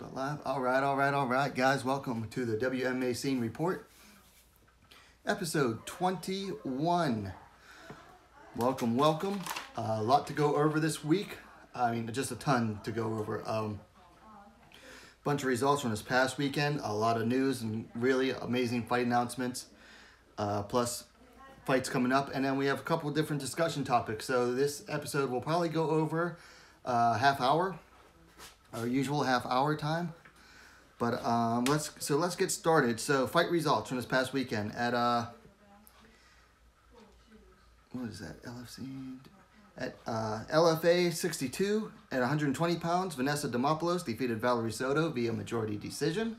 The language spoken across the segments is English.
But live. All right, guys. Welcome to the WMMA Scene Report, episode 21. Welcome. A lot to go over this week. I mean, just a ton to go over. Bunch of results from this past weekend. A lot of news and really amazing fight announcements. Plus fights coming up, and then we have a couple of different discussion topics. So this episode will probably go over half hour, our usual half hour time. But let's get started. So fight results from this past weekend at what is that, LFC? At LFA 62 at 120 pounds, Vanessa Demopoulos defeated Valerie Soto via majority decision.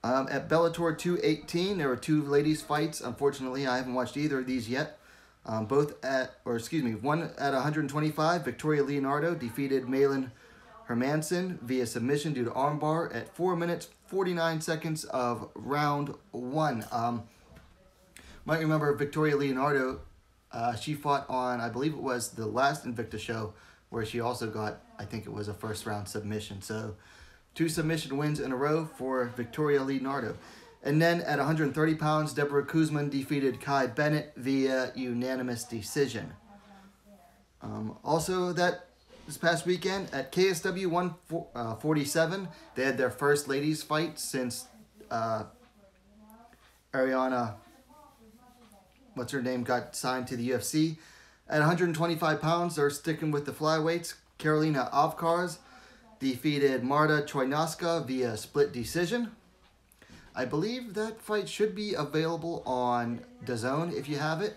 At Bellator 218, there were two ladies fights. Unfortunately, I haven't watched either of these yet. One at 125, Victoria Leonardo defeated Malin Hermansen via submission due to armbar at 4 minutes 49 seconds of round one. Might remember Victoria Leonardo. She fought on, I believe it was the last Invicta show, where she also got, I think it was a first round submission. So 2 submission wins in a row for Victoria Leonardo. And then at 130 pounds, Deborah Kuzman defeated Kai Bennett via unanimous decision. Also, this past weekend at KSW 147, they had their first ladies fight since Ariana, what's her name, got signed to the UFC. At 125 pounds, they're sticking with the flyweights. Karolina Avkars defeated Marta Troinoska via split decision. I believe that fight should be available on DAZN if you have it.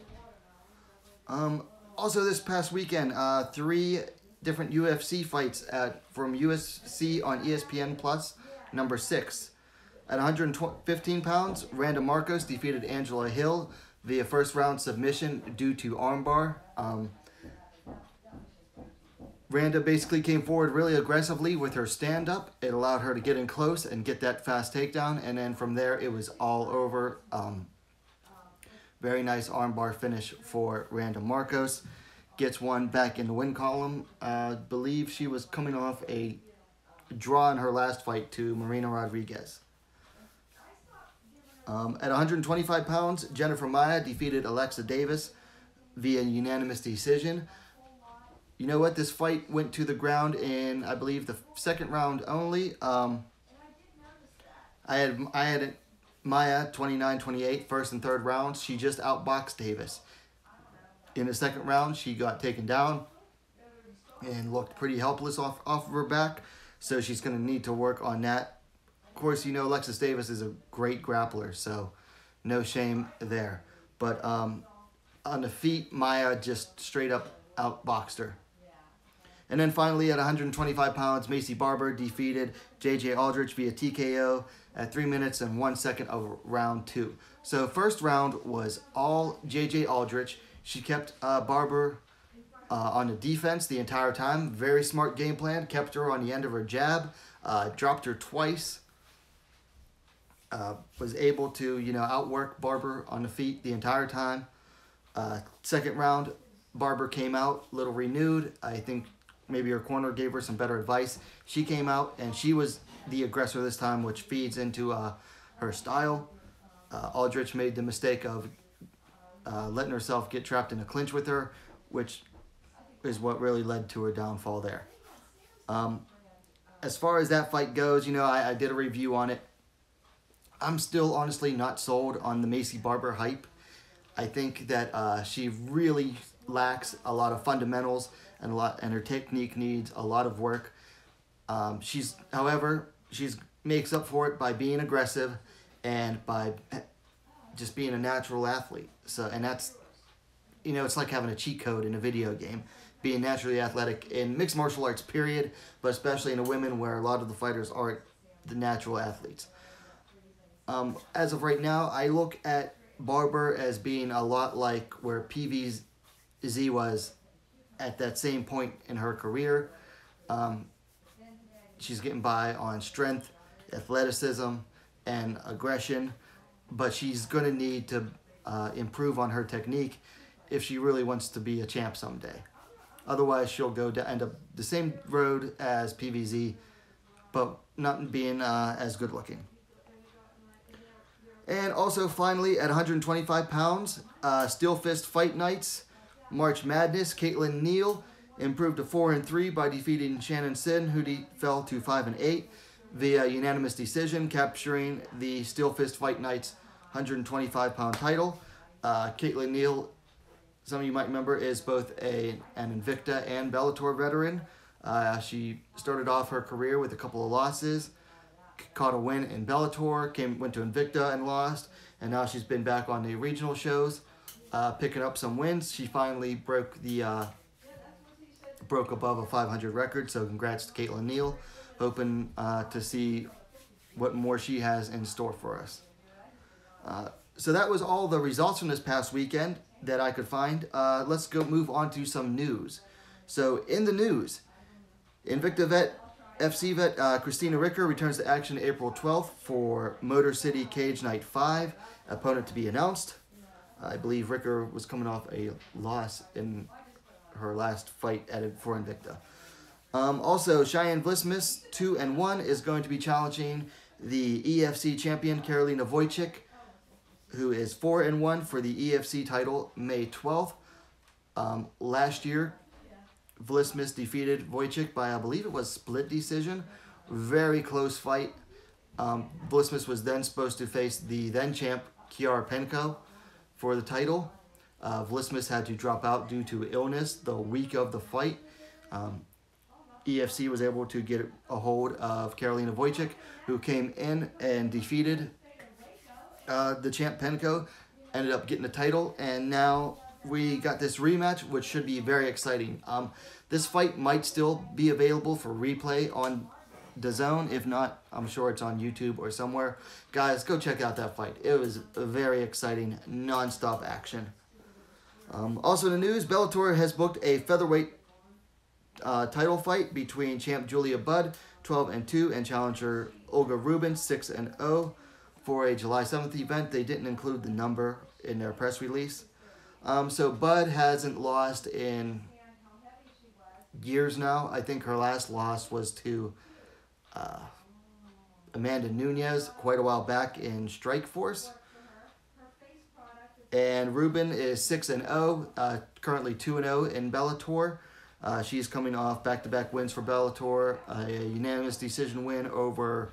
Also this past weekend, 3 different UFC fights from UFC on ESPN Plus, number 6. At 115 pounds, Randa Marcos defeated Angela Hill via first round submission due to armbar. Randa basically came forward really aggressively with her stand-up. It allowed her to get in close and get that fast takedown, and then from there it was all over. Very nice armbar finish for Randa Marcos. Gets one back in the win column. I believe she was coming off a draw in her last fight to Marina Rodriguez. At 125 pounds, Jennifer Maia defeated Alexa Davis via unanimous decision. You know what? This fight went to the ground in, I believe, the second round only. I had Maia 29-28, first and third rounds. She just outboxed Davis. In the second round, she got taken down and looked pretty helpless off of her back. So she's going to need to work on that. Of course, you know Alexis Davis is a great grappler, so no shame there. But on the feet, Maia just straight up outboxed her. And then finally, at 125 pounds, Macy Barber defeated J.J. Aldrich via TKO at 3 minutes and 1 second of round 2. So first round was all J.J. Aldrich. She kept Barber on the defense the entire time. Very smart game plan. Kept her on the end of her jab. Dropped her twice. Was able to, outwork Barber on the feet the entire time. Second round, Barber came out a little renewed. I think maybe her corner gave her some better advice. She came out and she was the aggressor this time, which feeds into her style. Aldrich made the mistake of letting herself get trapped in a clinch with her, which is what really led to her downfall there. As far as that fight goes, I did a review on it. I'm still honestly not sold on the Macy Barber hype. I think that she really lacks a lot of fundamentals and her technique needs a lot of work. However, she's makes up for it by being aggressive and by just being a natural athlete. So, and that's, it's like having a cheat code in a video game, being naturally athletic in mixed martial arts, period, but especially in a women where a lot of the fighters aren't the natural athletes. As of right now, I look at Barber as being a lot like where PVZ was at that same point in her career. She's getting by on strength, athleticism, and aggression, but she's going to need to improve on her technique if she really wants to be a champ someday. Otherwise, she'll go to end up the same road as PVZ but not being as good looking. And also, finally, at 125 pounds, Steel Fist Fight Nights, March Madness, Caitlin Neal improved to 4-3 by defeating Shannon Sin, who fell to 5-8 via unanimous decision, capturing the Steel Fist Fight Nights 125-pound title. Caitlin Neal, some of you might remember, is both an Invicta and Bellator veteran. She started off her career with a couple of losses, caught a win in Bellator, went to Invicta and lost, and now she's been back on the regional shows, picking up some wins. She finally broke above a 500 record, so congrats to Caitlin Neal. Hoping to see what more she has in store for us. So that was all the results from this past weekend that I could find. Let's move on to some news. So in the news, Invicta FC vet Christina Ricker returns to action April 12th for Motor City Cage Night 5. Opponent to be announced. I believe Ricker was coming off a loss in her last fight for Invicta. Also, Cheyenne Vlismas, 2-1, is going to be challenging the EFC champion Karolina Wojcik, who is 4-1 for the EFC title May 12th. Last year, Vlismas defeated Wojcik by, I believe it was split decision. Very close fight. Vlismas was then supposed to face the then champ Kiara Penko for the title. Vlismas had to drop out due to illness the week of the fight. EFC was able to get a hold of Karolina Wojcik, who came in and defeated the champ Penko, ended up getting the title, and now we got this rematch, which should be very exciting. This fight might still be available for replay on DAZN. If not, I'm sure it's on YouTube or somewhere. Guys, go check out that fight. It was a very exciting, non-stop action. Also in the news, Bellator has booked a featherweight title fight between champ Julia Budd, 12-2, and challenger Olga Rubin, 6-0, for a July 7th event. They didn't include the number in their press release. So Budd hasn't lost in years now. I think her last loss was to Amanda Nunes quite a while back in Strikeforce. And Rubin is 6-0, currently 2-0 in Bellator. She's coming off back-to-back wins for Bellator, a unanimous decision win over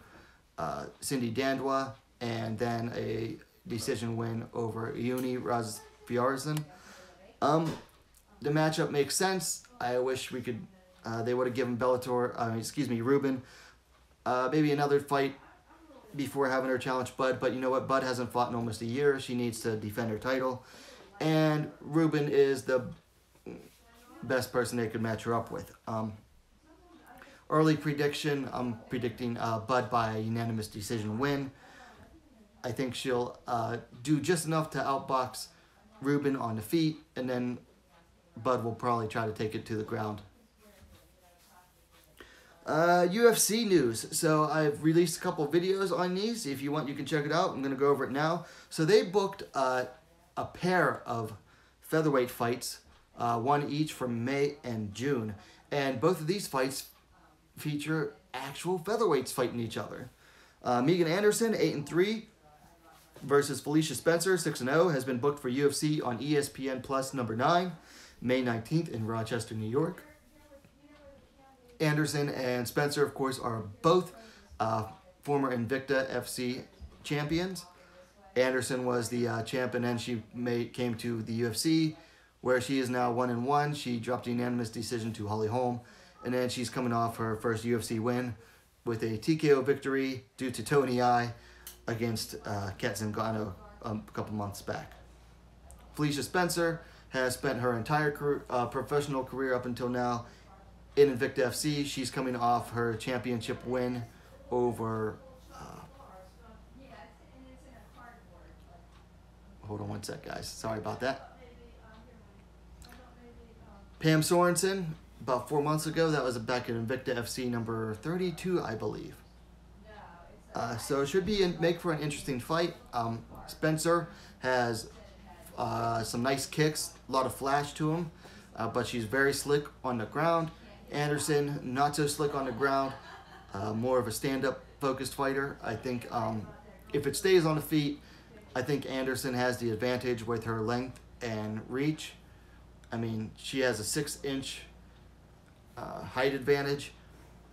Cindy Dandwa, and then a decision win over Iuni Razfjärden. The matchup makes sense. I wish we could. They would have given Rubin, maybe another fight before having her challenge Budd. But you know what? Budd hasn't fought in almost a year. She needs to defend her title, and Rubin is the best person they could match her up with. Early prediction, I'm predicting Budd by a unanimous decision win. I think she'll do just enough to outbox Rubin on the feet, and then Budd will probably try to take it to the ground. UFC news. So I've released a couple videos on these. If you want, you can check it out. I'm going to go over it now. So they booked a pair of featherweight fights, one each for May and June. And both of these fights feature actual featherweights fighting each other. Megan Anderson, 8-3, versus Felicia Spencer, 6-0, has been booked for UFC on ESPN Plus #9, May 19th in Rochester, New York. Anderson and Spencer, of course, are both former Invicta FC champions. Anderson was the champ, and then she came to the UFC, where she is now 1-1. She dropped a unanimous decision to Holly Holm, and then she's coming off her first UFC win with a TKO victory due to Tony I against Kat Zingano a couple months back. Felicia Spencer has spent her entire professional career up until now in Invicta FC. She's coming off her championship win over... hold on one sec, guys. Sorry about that. Pam Sorensen, about 4 months ago. That was back in Invicta FC number 32, I believe. So it should make for an interesting fight. Spencer has some nice kicks, a lot of flash to him, but she's very slick on the ground. Anderson, not so slick on the ground, more of a stand-up focused fighter. I think if it stays on the feet, I think Anderson has the advantage with her length and reach. I mean, she has a 6-inch height advantage.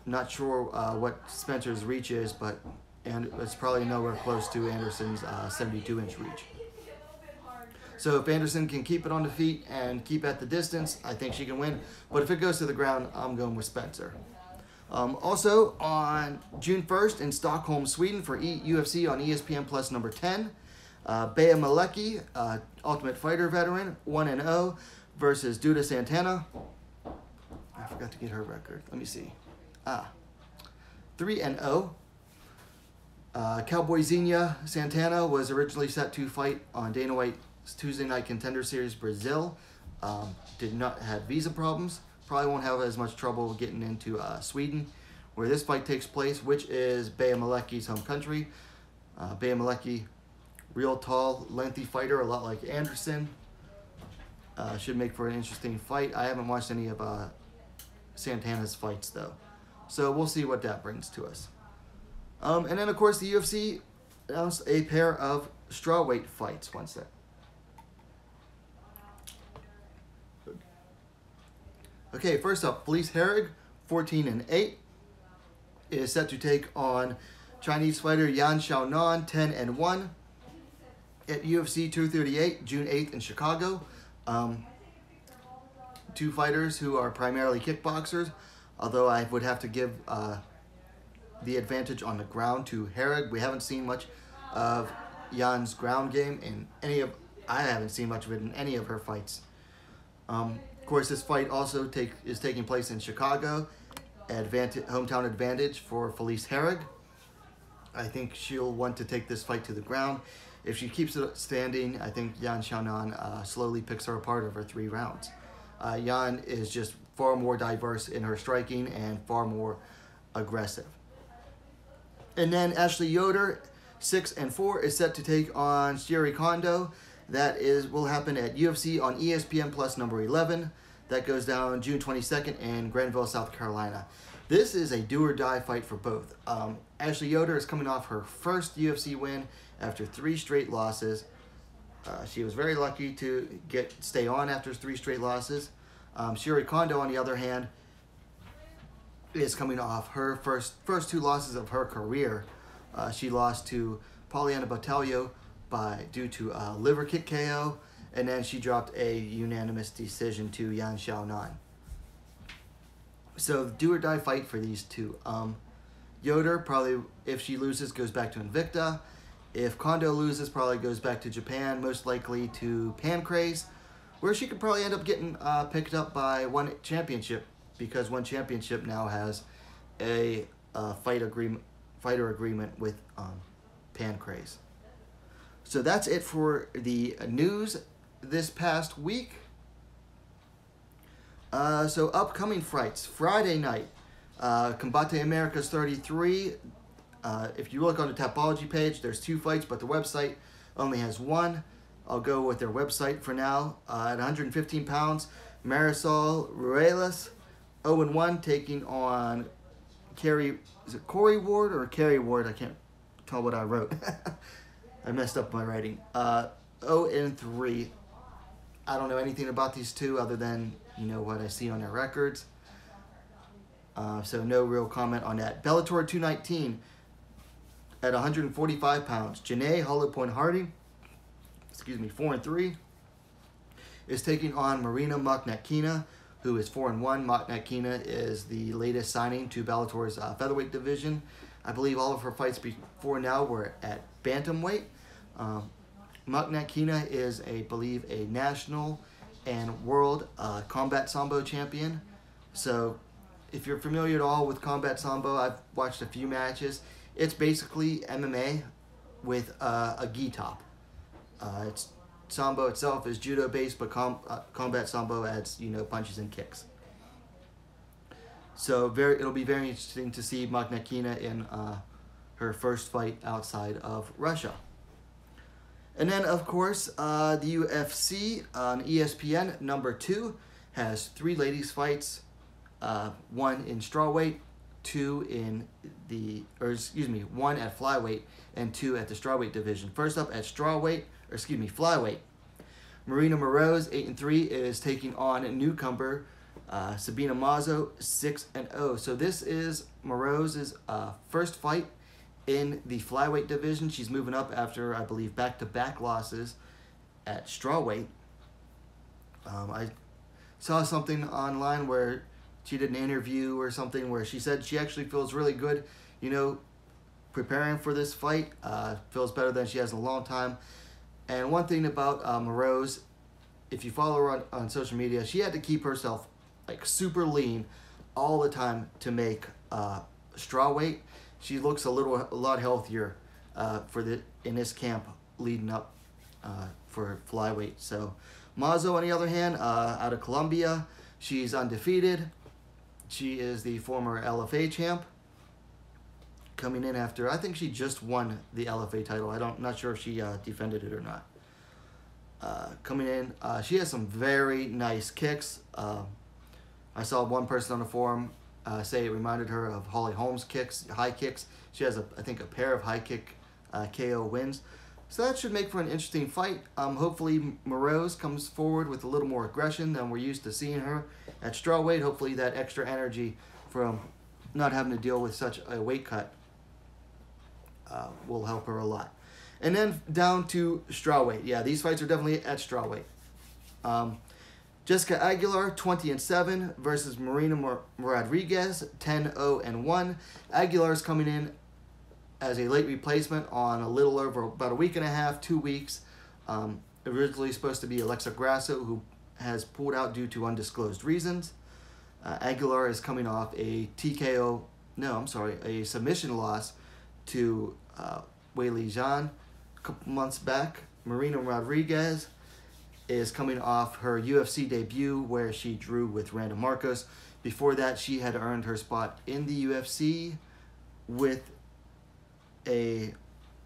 Not sure what Spencer's reach is, but it's probably nowhere close to Anderson's 72-inch reach. So if Anderson can keep it on the feet and keep at the distance, I think she can win. But if it goes to the ground, I'm going with Spencer. Also, on June 1st in Stockholm, Sweden for UFC on ESPN Plus number 10, Bea Malecki, Ultimate Fighter veteran, 1-0, versus Duda Santana. I forgot to get her record. Let me see. 3-0. Cowboy Zinha Santana was originally set to fight on Dana White's Tuesday Night Contender Series Brazil. Did not have visa problems. Probably won't have as much trouble getting into Sweden, where this fight takes place, which is Bea Malecki's home country. Bea Malecki, real tall, lengthy fighter, a lot like Anderson. Should make for an interesting fight. I haven't watched any of Santana's fights, though. So we'll see what that brings to us. And then, of course, the UFC announced a pair of strawweight fights. One sec. Okay, first up, Felice Herrig, 14-8, is set to take on Chinese fighter Yan Xiaonan, 10-1, at UFC 238, June 8th in Chicago. Two fighters who are primarily kickboxers, although I would have to give the advantage on the ground to Herrig. We haven't seen much of Yan's ground game in I haven't seen much of it in any of her fights. Of course, this fight also is taking place in Chicago. Hometown advantage for Felice Herrig. I think she'll want to take this fight to the ground. If she keeps it standing, I think Yan Xiaonan slowly picks her apart over 3 rounds. Yan is just far more diverse in her striking and far more aggressive. And then Ashley Yoder, 6-4, is set to take on Sherry Kondo. That will happen at UFC on ESPN Plus number 11. That goes down June 22nd in Granville, South Carolina. This is a do-or-die fight for both. Ashley Yoder is coming off her first UFC win after 3 straight losses. She was very lucky to stay on after 3 straight losses. Sherry Kondo, on the other hand, is coming off her first 2 losses of her career. She lost to Poliana Botelho due to a liver kick KO, and then she dropped a unanimous decision to Yan Xiaonan. So do-or-die fight for these two. Yoder probably, if she loses, goes back to Invicta. If Kondo loses, probably goes back to Japan, most likely to Pancrase, where she could probably end up getting picked up by One Championship, because One Championship now has a fighter agreement with Pancrase. So that's it for the news this past week. So upcoming fights. Friday night, Combate Americas 33. If you look on the Tapology page, there's 2 fights, but the website only has 1. I'll go with their website for now. At 115 pounds, Marisol Ruelas, 0-1, taking on Corey Ward or Kerry Ward? I can't tell what I wrote. I messed up my writing. 0-3. I don't know anything about these two other than, what I see on their records. So no real comment on that. Bellator 219 at 145 pounds. Janae Hollow Point Hardy, 4-3, is taking on Marina Moknatkina, who is 4-1. Moknatkina is the latest signing to Bellator's featherweight division. I believe all of her fights before now were at bantamweight. Moknatkina is, I believe, a national and world combat sambo champion. So if you're familiar at all with combat sambo, I've watched a few matches. It's basically MMA with a gi top. Sambo itself is judo based, but combat sambo adds punches and kicks. So it'll be very interesting to see Moknatkina in her first fight outside of Russia. And then, of course, the UFC on ESPN number 2 has 3 ladies fights, 1 in strawweight, one at flyweight and 2 at the strawweight division. First up at flyweight. Marina Moroz, 8-3, is taking on newcomer Sabina Mazo, 6-0. So this is Moroz's first fight in the flyweight division. She's moving up after, I believe, back-to-back losses at strawweight. I saw something online where she did an interview or something where she said she actually feels really good, preparing for this fight. Feels better than she has in a long time. And one thing about Moroz, if you follow her on social media, she had to keep herself like super lean all the time to make strawweight. She looks a lot healthier in this camp leading up for flyweight. So Mazo, on the other hand, out of Colombia, she's undefeated. She is the former LFA champ, coming in after, I think she just won the LFA title. Not sure if she defended it or not. Coming in, she has some very nice kicks. I saw one person on the forum say it reminded her of Holly Holm's high kicks. She has, I think, a pair of high kick KO wins. So that should make for an interesting fight. Hopefully Moroz comes forward with a little more aggression than we're used to seeing her at strawweight. Hopefully that extra energy from not having to deal with such a weight cut will help her a lot. And then down to strawweight. Yeah, these fights are definitely at strawweight. Jessica Aguilar, 20-7 versus Marina Rodriguez, 10-0-1. Aguilar's coming in as a late replacement on a little over about a week and a half, 2 weeks. Originally supposed to be Alexa Grasso, who has pulled out due to undisclosed reasons. Aguilar is coming off a submission loss to Weili Zhang a couple months back. Marina Rodriguez is coming off her UFC debut where she drew with Randa Marcos. Before that, she had earned her spot in the UFC with I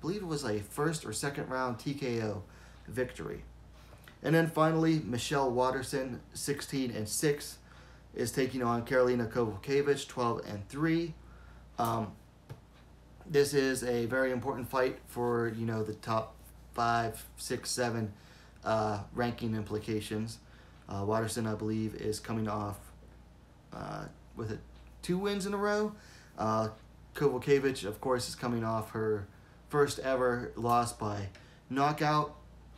believe it was a first or second round TKO victory. And then finally, Michelle Waterson, 16-6, is taking on Karolina Kowalkiewicz, 12-3. This is a very important fight for, the top 5, 6, 7 ranking implications. Waterson, I believe, is coming off with 2 wins in a row. Kowalkiewicz, of course, is coming off her first ever loss by knockout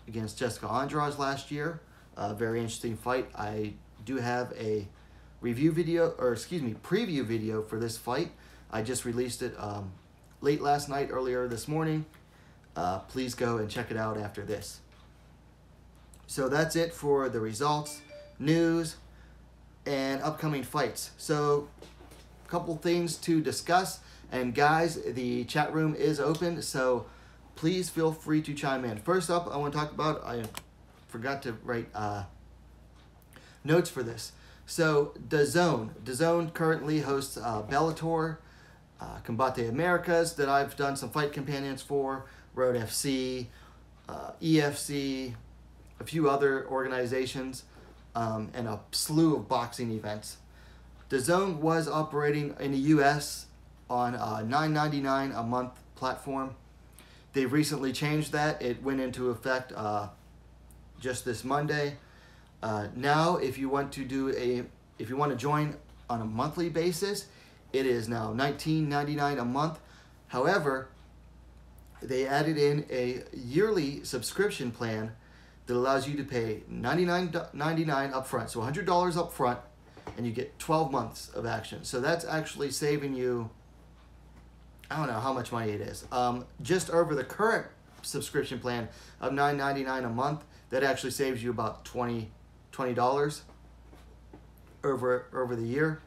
against Jessica Andrade last year. Very interesting fight. I do have a preview video for this fight. I just released it late last night, earlier this morning. Please go and check it out after this. So that's it for the results, news, and upcoming fights. So a couple things to discuss. And guys, the chat room is open, so please feel free to chime in. First up, I want to talk about, I forgot to write notes for this. So DAZN currently hosts Bellator, Combate Americas that I've done some fight companions for, Road FC, EFC, a few other organizations, and a slew of boxing events. DAZN was operating in the U.S. on a $9.99 a month platform. They've recently changed that. It went into effect just this Monday. Now, if you want to join on a monthly basis, it is now $19.99 a month. However, they added in a yearly subscription plan that allows you to pay $99.99 up front, so $100 up front, and you get 12 months of action. So that's actually saving you, I don't know how much money it is. Just over the current subscription plan of $9.99 a month, that actually saves you about $20 over the year.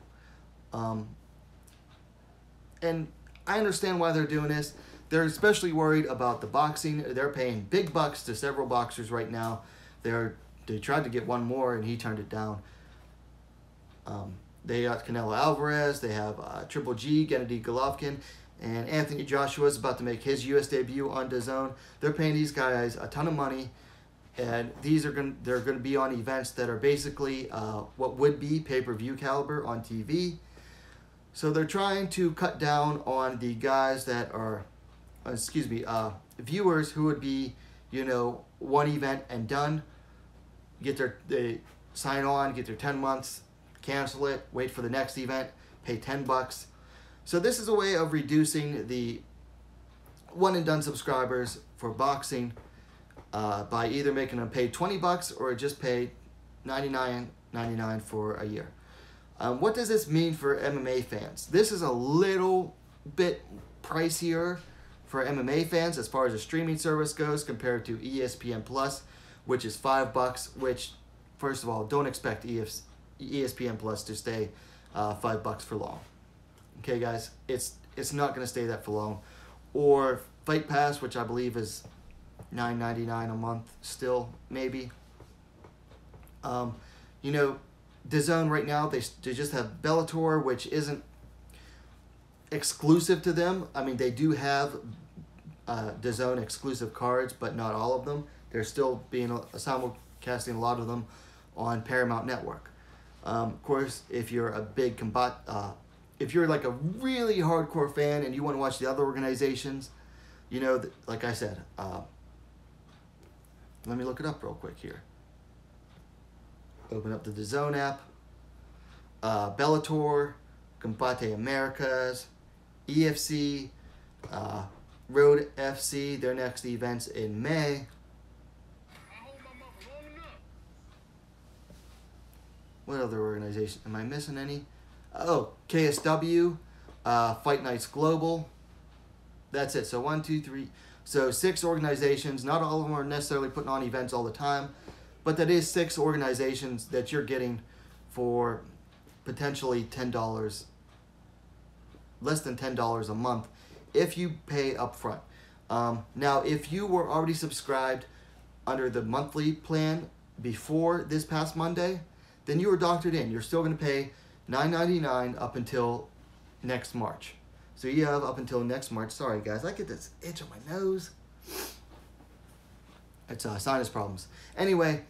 And I understand why they're doing this. They're especially worried about the boxing. They're paying big bucks to several boxers right now. They tried to get one more and he turned it down. They got Canelo Alvarez. They have Triple G, Gennady Golovkin, and Anthony Joshua is about to make his U.S. debut on DAZN. They're paying these guys a ton of money, and they're going to be on events that are basically what would be pay-per-view caliber on TV. So they're trying to cut down on the guys that are, viewers who would be, one event and done. They sign on, get their 10 months, cancel it, wait for the next event, pay $10. So this is a way of reducing the one and done subscribers for boxing by either making them pay $20 or just pay $99.99 for a year. What does this mean for MMA fans? This is a little bit pricier for MMA fans as far as a streaming service goes compared to ESPN Plus, which is $5, which, first of all, don't expect ESPN Plus to stay $5 for long. Okay, guys, it's not going to stay that for long. Or Fight Pass, which I believe is $9.99 a month still, maybe. DAZN right now, they just have Bellator, which isn't exclusive to them. I mean, they do have DAZN exclusive cards, but not all of them. They're still being simulcasting a lot of them on Paramount Network. Of course, if you're a big if you're like a really hardcore fan and you want to watch the other organizations, like I said, let me look it up real quick here. Open up the DAZN app. Bellator, Combate Americas, EFC, Road FC, their next events in May. What other organization? Am I missing any? Oh, KSW, Fight Nights Global. That's it. So 1, 2, 3. So 6 organizations. Not all of them are necessarily putting on events all the time, but that is 6 organizations that you're getting for potentially $10, less than $10 a month if you pay up front. Now, if you were already subscribed under the monthly plan before this past Monday, then you were doctored in. You're still going to pay $9.99 up until next March. So you have up until next March. Sorry, guys. I get this itch on my nose. It's sinus problems. Anyway,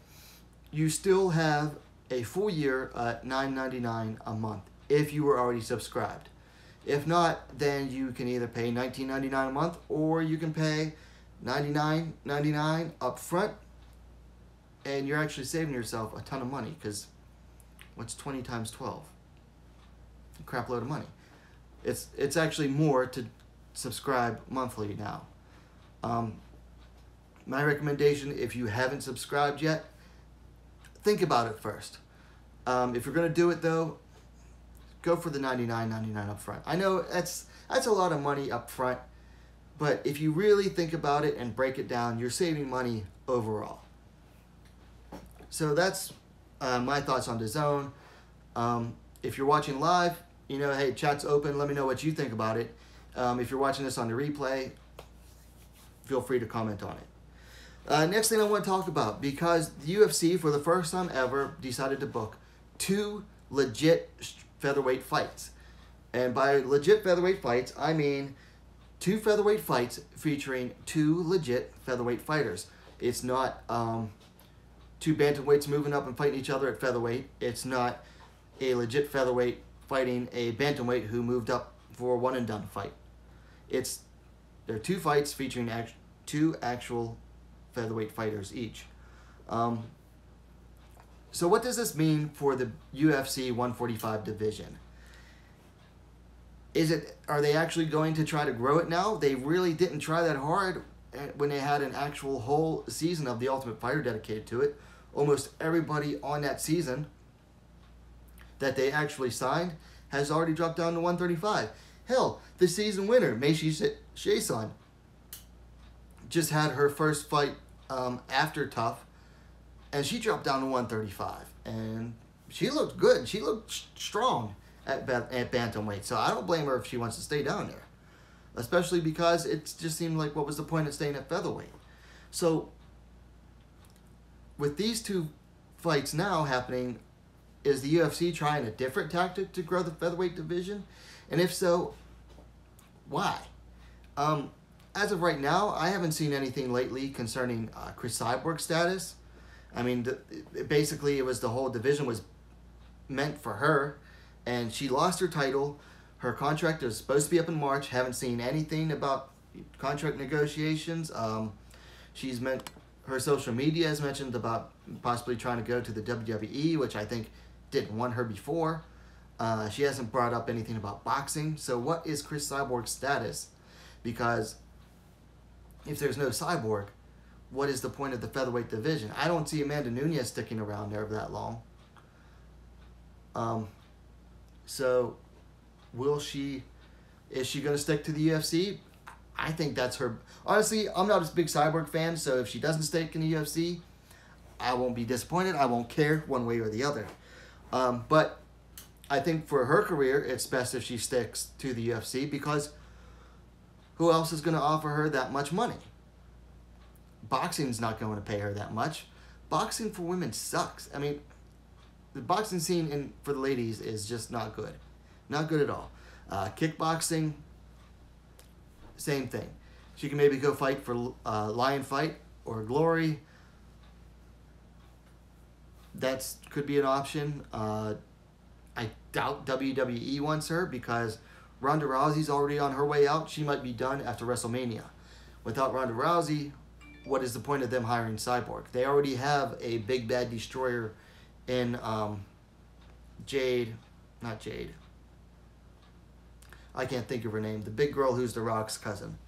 you still have a full year at $9.99 a month if you were already subscribed. If not, then you can either pay $19.99 a month or you can pay $99.99 up front, and you're actually saving yourself a ton of money because what's 20 times 12? A crap load of money. It's actually more to subscribe monthly now. My recommendation, if you haven't subscribed yet, think about it first. If you're going to do it, though, go for the $99.99 up front. I know that's a lot of money up front, but if you really think about it and break it down, you're saving money overall. So that's my thoughts on DAZN. If you're watching live, hey, chat's open. Let me know what you think about it. If you're watching this on the replay, feel free to comment on it. Next thing I want to talk about, because the UFC, for the first time ever, decided to book 2 legit featherweight fights. And by legit featherweight fights, I mean 2 featherweight fights featuring 2 legit featherweight fighters. It's not 2 bantamweights moving up and fighting each other at featherweight. It's not a legit featherweight fighting a bantamweight who moved up for a one-and-done fight. There are 2 fights featuring 2 actual featherweight fighters each. So what does this mean for the UFC 145 division? Are they actually going to try to grow it now? They really didn't try that hard when they had an actual whole season of The Ultimate Fighter dedicated to it. Almost everybody on that season that they actually signed has already dropped down to 135. Hell, the season winner, Meishi Shason, just had her first fight after Tough, and she dropped down to 135, and she looked good. She looked strong at bantamweight, so I don't blame her if she wants to stay down there, especially because it just seemed like, what was the point of staying at featherweight? So with these 2 fights now happening, is the UFC trying a different tactic to grow the featherweight division? And if so, why? As of right now, I haven't seen anything lately concerning Chris Cyborg's status. I mean, basically, it was the whole division was meant for her, and she lost her title. Her contract is supposed to be up in March. Haven't seen anything about contract negotiations. She's meant her social media has mentioned about possibly trying to go to the WWE, which I think didn't want her before. She hasn't brought up anything about boxing. So what is Chris Cyborg's status? Because if there's no Cyborg, what is the point of the featherweight division? I don't see Amanda Nunes sticking around there that long. So is she going to stick to the UFC? I think that's her. Honestly, I'm not a big Cyborg fan, so if she doesn't stick in the UFC, I won't be disappointed. I won't care one way or the other. But I think for her career, it's best if she sticks to the UFC, because who else is going to offer her that much money? Boxing's not going to pay her that much. Boxing for women sucks. I mean, the boxing scene for the ladies is just not good. Not good at all. Kickboxing, same thing. She can maybe go fight for Lion Fight or Glory. That could be an option. I doubt WWE wants her, because Ronda Rousey's already on her way out. She might be done after WrestleMania. Without Ronda Rousey, what is the point of them hiring Cyborg? They already have a big bad destroyer in Jade. Not Jade. I can't think of her name. The big girl who's The Rock's cousin.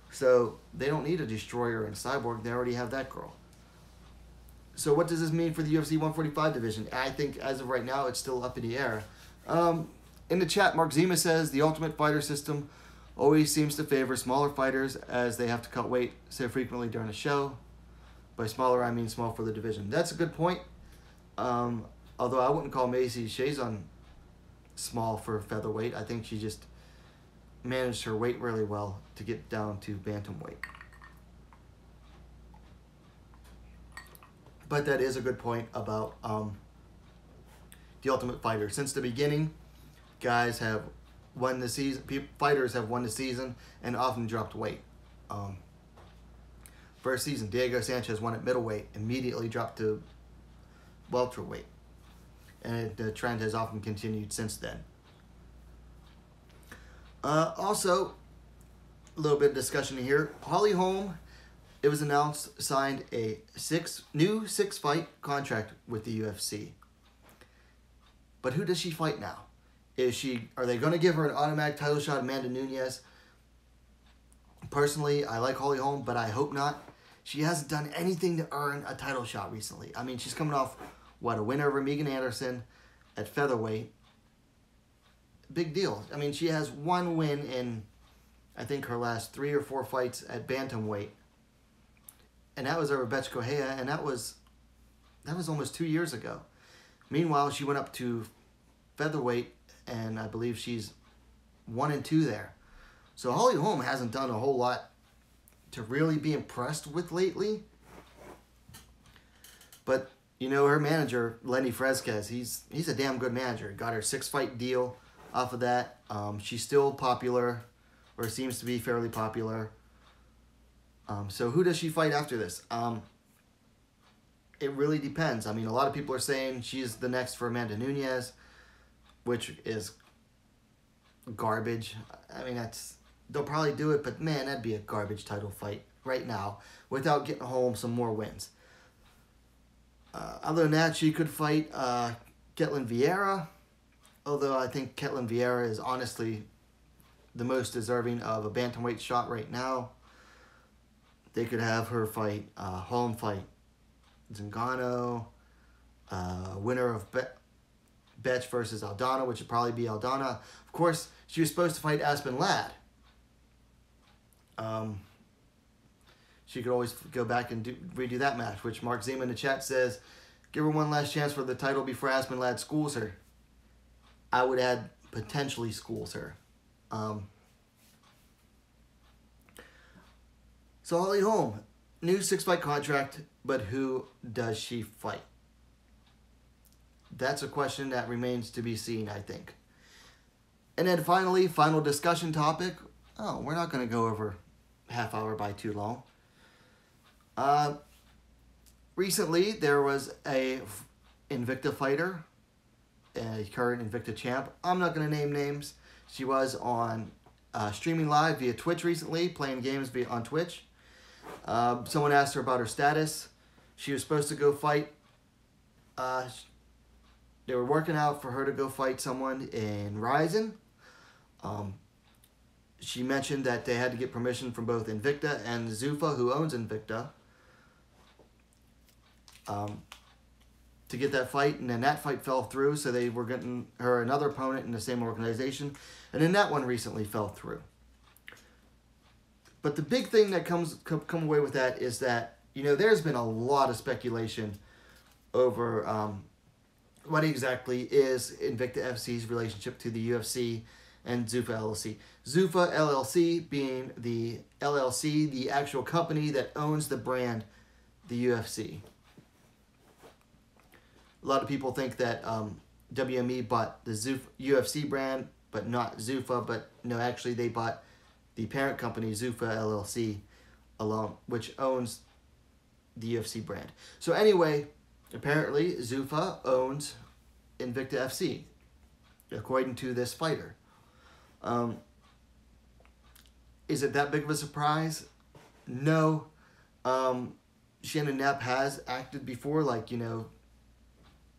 So they don't need a destroyer in Cyborg. They already have that girl. So what does this mean for the UFC 145 division? I think as of right now, it's still up in the air. In the chat, Mark Zima says the Ultimate Fighter system always seems to favor smaller fighters, as they have to cut weight so frequently during a show. By smaller, I mean small for the division. That's a good point. Although I wouldn't call Macy Chiasson small for featherweight. I think she just managed her weight really well to get down to bantamweight. But that is a good point about the Ultimate Fighter. Since the beginning, guys have won the season. Fighters have won the season and often dropped weight. First season, Diego Sanchez won at middleweight, immediately dropped to welterweight, and the trend has often continued since then. Also, a little bit of discussion here. Holly Holm, it was announced, signed a new six-fight contract with the UFC. But who does she fight now? Are they going to give her an automatic title shot, Amanda Nunes? Personally, I like Holly Holm, but I hope not. She hasn't done anything to earn a title shot recently. I mean, she's coming off, a winner over Megan Anderson at featherweight. Big deal. I mean, she has one win in, I think, her last 3 or 4 fights at bantamweight. And that was over Betch Correia, and that was almost 2 years ago. Meanwhile, she went up to featherweight, and I believe she's 1-2 there. So Holly Holm hasn't done a whole lot to really be impressed with lately. But, her manager, Lenny Fresquez, he's a damn good manager. Got her 6-fight deal off of that. She's still popular, or seems to be fairly popular. So who does she fight after this? It really depends. I mean, a lot of people are saying she's the next for Amanda Nunes, which is garbage. I mean, they'll probably do it, but man, that'd be a garbage title fight right now without getting home some more wins. Other than that, she could fight Ketlin Vieira, although I think Ketlin Vieira is honestly the most deserving of a bantamweight shot right now. They could have her fight, Holm fight Zingano, winner of Betch versus Aldana, which would probably be Aldana. Of course, she was supposed to fight Aspen Ladd. She could always go back and redo that match, which Mark Zima in the chat says, give her one last chance for the title before Aspen Ladd schools her. I would add potentially schools her. So Holly Holm, new 6-fight contract, but who does she fight? That's a question that remains to be seen, I think. And then finally, final discussion topic. Oh, we're not going to go over half hour by too long. Recently, there was a Invicta fighter, a current Invicta champ. I'm not going to name names She was on streaming live via Twitch recently, playing games on Twitch. Someone asked her about her status. She was supposed to go fight. They were working out for her to go fight someone in Ryzen. She mentioned that they had to get permission from both Invicta and Zuffa, who owns Invicta, to get that fight, and then that fight fell through, so they were getting her another opponent in the same organization, and then that one recently fell through. But the big thing that come away with that is that, you know, there's been a lot of speculation over what exactly is Invicta FC's relationship to the UFC and Zuffa LLC. Zuffa LLC being the LLC, the actual company that owns the brand, the UFC. A lot of people think that WME bought the UFC brand, but not Zuffa. But no, actually they bought the parent company, Zuffa LLC, alone, which owns the UFC brand. So anyway, apparently Zuffa owns Invicta FC, according to this fighter. Is it that big of a surprise? No. Shannon Knapp has acted before, like, you know,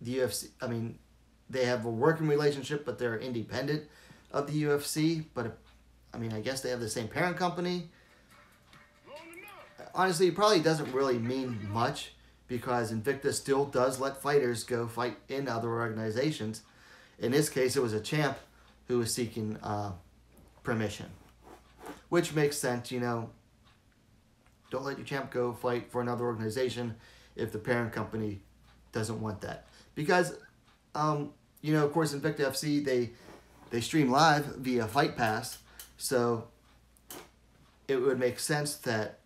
the UFC, I mean, they have a working relationship, but they're independent of the UFC. But, I mean, I guess they have the same parent company. Honestly, it probably doesn't really mean much, because Invicta still does let fighters go fight in other organizations. In this case, it was a champ who was seeking permission, which makes sense, you know. Don't let your champ go fight for another organization if the parent company doesn't want that. Because, you know, of course, Invicta FC, they stream live via Fight Pass, so it would make sense that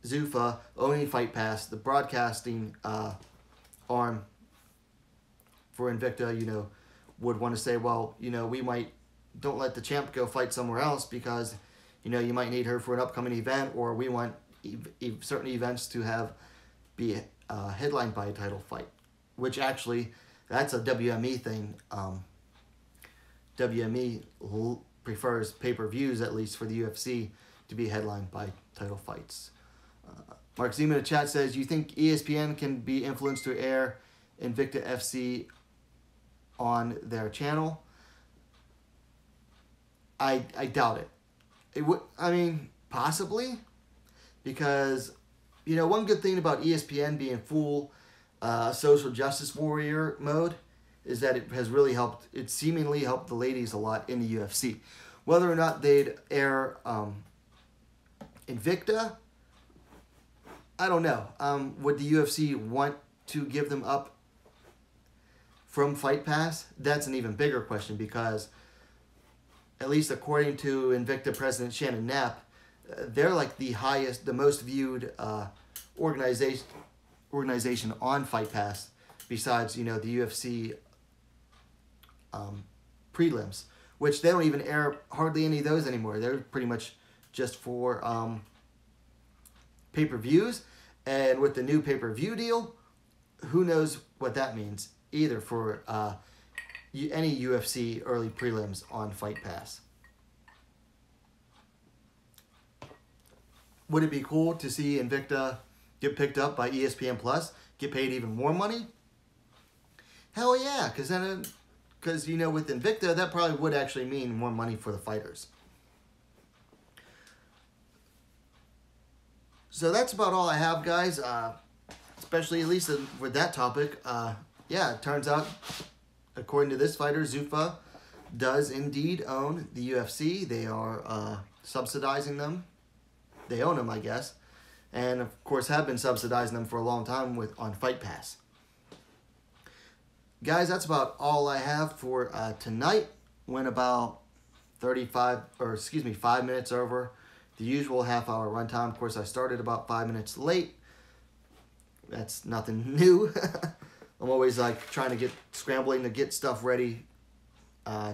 Zuffa owning Fight Pass, the broadcasting arm for Invicta, you know, would want to say, well, you know, don't let the champ go fight somewhere else, because, you know, you might need her for an upcoming event, or we want certain events to be headlined by a title fight, which actually, that's a WME thing. WME prefers pay-per-views, at least for the UFC, to be headlined by title fights. Mark Zeman in the chat says, you think ESPN can be influenced to air Invicta FC on their channel? I doubt it. It would, I mean, possibly, because, you know, one good thing about ESPN being full social justice warrior mode is that it has really helped, it seemingly helped the ladies a lot in the UFC. Whether or not they'd air Invicta, I don't know. Would the UFC want to give them up from Fight Pass? That's an even bigger question, because at least according to Invicta President Shannon Knapp, they're like the most viewed organization on Fight Pass, besides, you know, the UFC prelims, which they don't even air hardly any of those anymore. They're pretty much just for pay-per-views, and with the new pay-per-view deal, who knows what that means either for any UFC early prelims on Fight Pass. Would it be cool to see Invicta get picked up by ESPN Plus, get paid even more money? Hell yeah, because you know, with Invicta, that probably would actually mean more money for the fighters. So that's about all I have, guys. Especially at least with that topic. Yeah, it turns out, according to this fighter, Zuffa does indeed own the UFC. They are subsidizing them. They own them, I guess. And, of course, have been subsidizing them for a long time on Fight Pass. Guys, that's about all I have for tonight. Went about 5 minutes over the usual half-hour runtime. Of course, I started about 5 minutes late. That's nothing new. I'm always like scrambling to get stuff ready,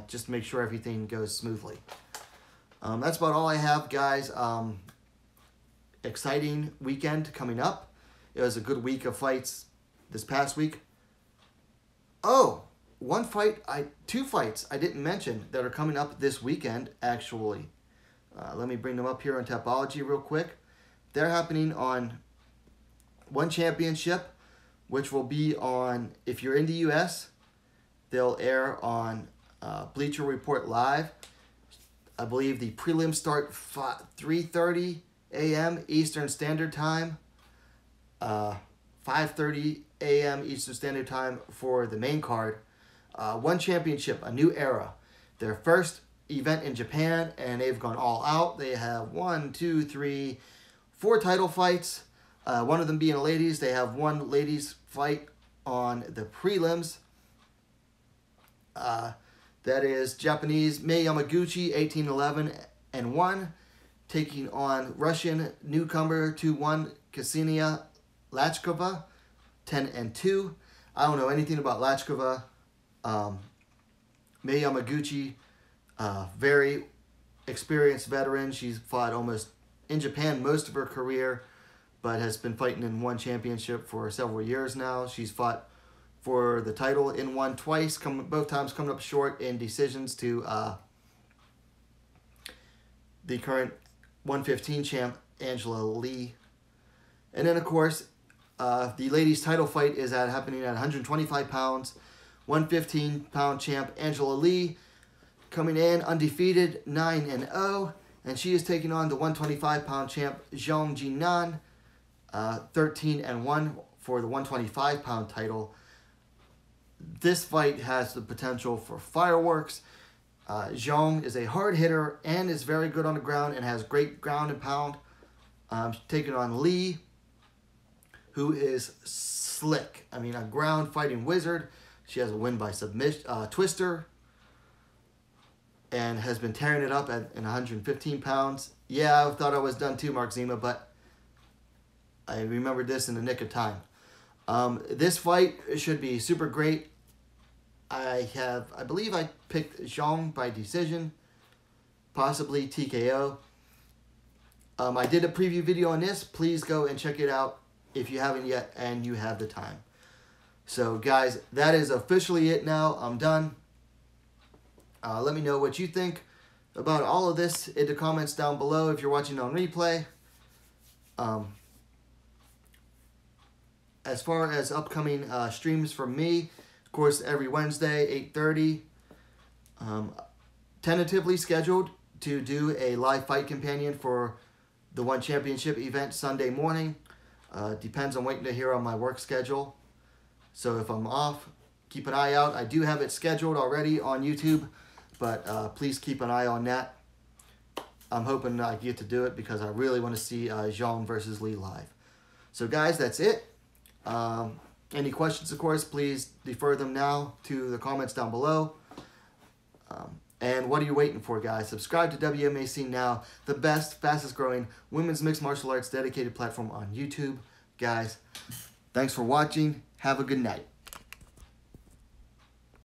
just to make sure everything goes smoothly. That's about all I have, guys. Exciting weekend coming up. It was a good week of fights this past week. Oh, two fights I didn't mention that are coming up this weekend, actually. Let me bring them up here on Tapology real quick. They're happening on One Championship, which will be on, if you're in the U.S., they'll air on Bleacher Report Live. I believe the prelims start 3:30 a.m. Eastern Standard Time. 5:30 a.m. Eastern Standard Time for the main card. One Championship, a new era. Their first event in Japan, and they've gone all out. They have 4 title fights. One of them being a ladies. They have one ladies fight on the prelims. That is Japanese Mei Yamaguchi, 18-11-1, taking on Russian newcomer 2-1 Ksenia Lachkova, 10-2. I don't know anything about Lachkova. Mei Yamaguchi, very experienced veteran. She's fought almost in Japan most of her career, but has been fighting in One Championship for several years now. She's fought for the title in one twice, both times coming up short in decisions to the current 115 champ, Angela Lee. And then, of course, the ladies' title fight is happening at 125 pounds. 115-pound champ Angela Lee coming in undefeated, 9-0. And she is taking on the 125-pound champ Zhang Jinan, 13-1 for the 125-pound title. This fight has the potential for fireworks. Zhang is a hard hitter and is very good on the ground and has great ground and pound. Taking on Lee, who is slick. I mean, a ground fighting wizard. She has a win by submission, twister, and has been tearing it up in 115 pounds. Yeah, I thought I was done too, Mark Zima, but I remembered this in the nick of time. This fight should be super great. I believe I picked Zhang by decision, possibly TKO. I did a preview video on this. Please go and check it out if you haven't yet and you have the time. So, guys, that is officially it now. I'm done. Let me know what you think about all of this in the comments down below if you're watching on replay. As far as upcoming streams from me, of course, every Wednesday, 8:30. Tentatively scheduled to do a live fight companion for the One Championship event Sunday morning. Depends on waiting to hear on my work schedule. So if I'm off, keep an eye out. I do have it scheduled already on YouTube, but please keep an eye on that. I'm hoping I get to do it because I really want to see Zhang versus Lee live. So guys, that's it. Any questions, of course, please defer them now to the comments down below. And what are you waiting for, guys? Subscribe to WMMA now, the best, fastest growing women's mixed martial arts dedicated platform on YouTube. Guys, thanks for watching. Have a good night.